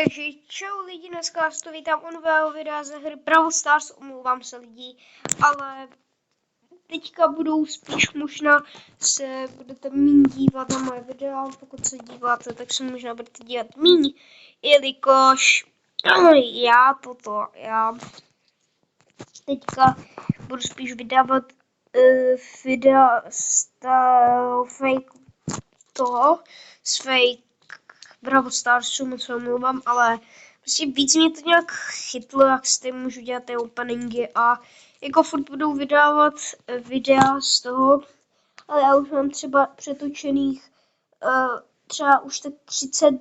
Takže čau lidi, dneska vás to vítám u nového videa ze hry Brawl Stars, omlouvám se lidi, ale teďka budou spíš možná se budete méně dívat na moje videa, pokud se díváte, tak se možná budete dívat méně, jelikož já teďka budu spíš vydávat videa z fake Brawl Starsu, moc se omlouvám, ale prostě víc mě to nějak chytlo, jak s tím můžu dělat ty openingy a jako furt budou vydávat videa z toho, ale já už mám třeba přetočených třeba už tak 30,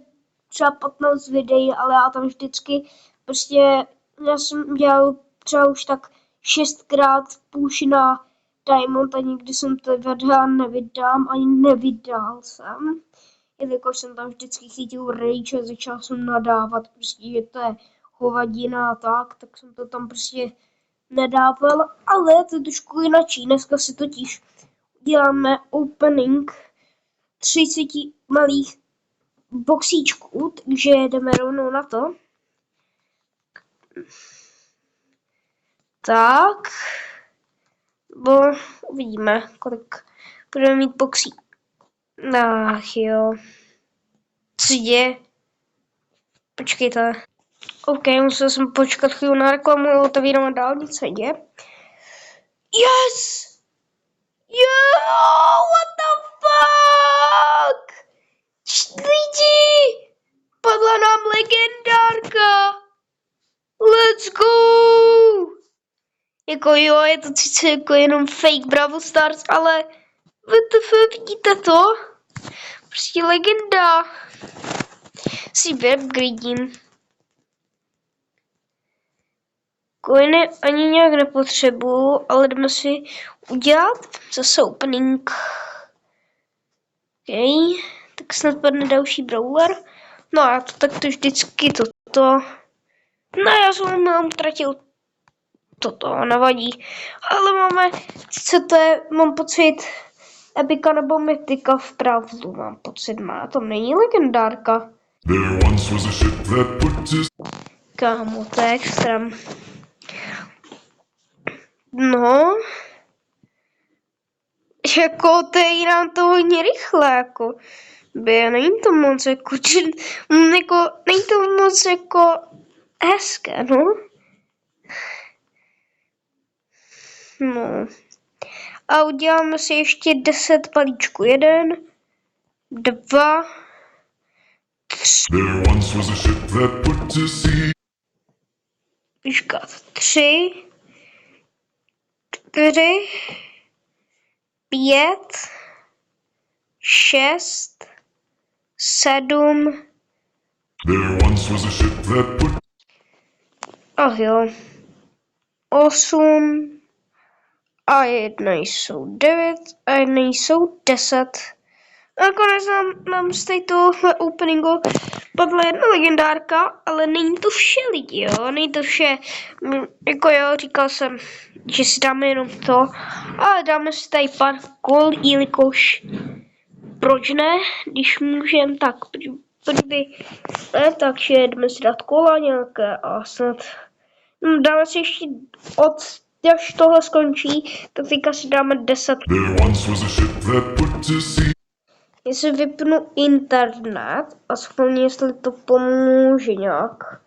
třeba 15 videí, ale já tam vždycky prostě, já jsem dělal třeba už tak 6krát push na Diamond a nikdy jsem to videa nevydám, ani nevydal jsem. Jelikož jsem tam vždycky chytil rage a začal jsem nadávat, prostě, že to je hovadina a tak jsem to tam prostě nedával, ale to je trošku jinačí. Dneska si totiž děláme opening 30 malých boxíčků, takže jdeme rovnou na to. Tak, bo uvidíme, kolik budeme mít boxí. Ach jo. Co se děje? Počkejte. OK, musel jsem počkat chvíli na reklamu, otevíráme dál, nic se děje. Yes! Yo, what the fuck? Lidi! Padla nám legendárka! Let's go! Jako jo, je to sice jako jenom fake Brawl Stars, ale WTF, vidíte to? Prostě legenda. Si vyupgradím. Coiny ani nějak nepotřebuju, ale jdeme si udělat zase opening. OK, tak snad padne další brawler. No a to tak to vždycky toto. No já jsem mám utratil toto, nevadí. Ale máme, co to je, mám pocit, Epika nebo Mythika v pravdu, mám pocit, má to není legendárka. Kámo, to je extrém. No, jako teď nám to hodně rychle, jako, není to moc jako, není to moc jako hezké, no. No. A uděláme si ještě 10 balíčků. 1, 2, 3. Vyškat. 3, 4, 5, 6, 7. Ach jo. 8. A jedna jsou 9 a jedna jsou 10. Nakonec nám z této openingu padla jedna legendárka, ale není to vše lidi, jo, není to vše. Jako jo, říkal jsem, že si dáme jenom to, ale dáme si tady pár kol, jelikož proč ne, když můžeme, tak proč by ne, takže jdeme si dát kola nějaké a snad dáme si ještě až tohle skončí, tak teďka si dáme 10. Já si vypnu internet a schválně, jestli to pomůže nějak.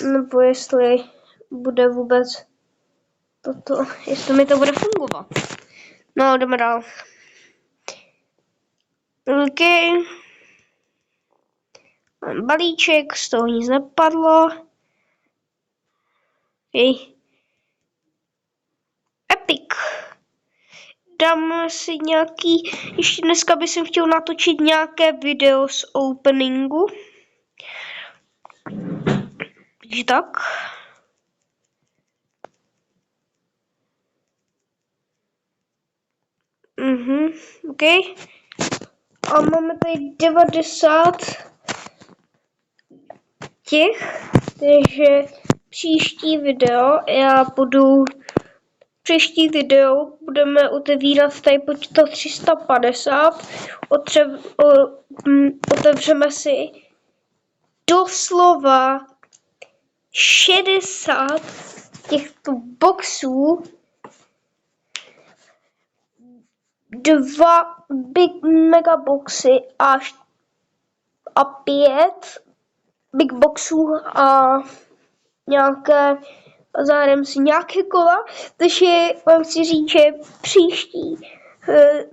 Nebo jestli bude vůbec toto, jestli mi to bude fungovat. No, jdeme dál. OK. Mám balíček, z toho nic nepadlo. OK. Epic. Dám si nějaký, ještě dneska bych chtěl natočit nějaké video z openingu. Takže tak. OK. A máme tady 90 těch, takže příští video budeme otevírat tady počítat 350, otevřeme si doslova 60 těchto boxů, 2 Big Mega boxy a 5 Big boxů a nějaké zájem si nějaké kola, takže vám chci říct, že příští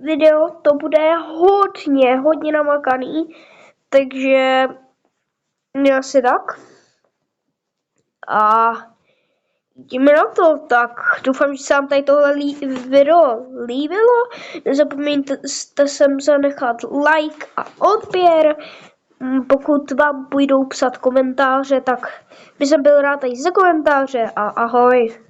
video to bude hodně namakaný, takže asi tak. A jdeme na to, tak doufám, že se vám tady tohle video líbilo. Nezapomeňte sem zanechat like a odběr. Pokud vám půjdou psat komentáře, tak bych byl rád tady za komentáře a ahoj.